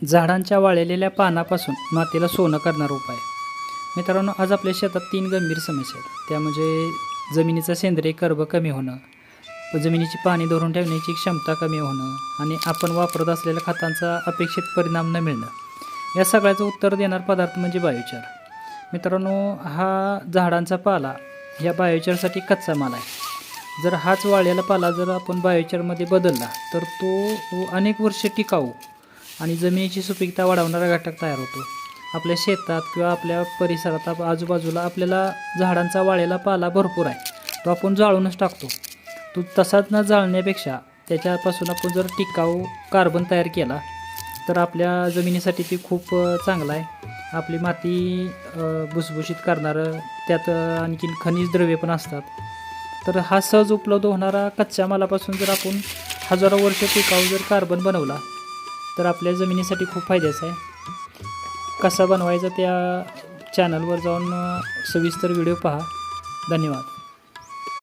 झाडांच्या वाळलेल्या पानापासून मातीला सोनं करणारा उपाय. मित्रांनो, आज आपल्या शेतात 3 गंभीर समस्या आहेत. त्या म्हणजे जमिनीचा सेंद्रिय कर्ब कमी होणं, जमिनीची पाणी धरून ठेवण्याची क्षमता कमी होणं आणि आपण वापरत असलेल्या खतांचा अपेक्षित परिणाम न मिळणं. या सगळ्याचं उत्तर देणारा पदार्थ म्हणजे बायोचार. मित्रांनो, हा झाडांचा पाला ह्या बायोचारसाठी कच्चा माल आहे. जर हाच वाळलेला पाला जर आपण बायोचारमध्ये बदलला तर तो अनेक वर्षे टिकाऊ आणि जमिनीची सुपीकता वाढवणारा घटक तयार होतो. आपल्या शेतात किंवा आपल्या परिसरात आजूबाजूला आपल्याला झाडांचा वाळलेला पाला भरपूर आहे, तो आपण जाळूनच टाकतो. तो तसाच न जाळण्यापेक्षा त्याच्यापासून आपण जर टिकाऊ कार्बन तयार केला तर आपल्या जमिनीसाठी ती खूप चांगला आहे. आपली माती भुसभुशीत करणारं, त्यात आणखीन खनिज द्रव्ये पण असतात. तर हा सहज उपलब्ध होणारा कच्च्या मालापासून जर आपण हजारो वर्ष टिकाऊ जर कार्बन बनवला तर आपल्या जमिनीसाठी खूप फायद्याचं आहे. कसा बनवायचा त्या चॅनलवर जाऊन सविस्तर व्हिडिओ पहा. धन्यवाद.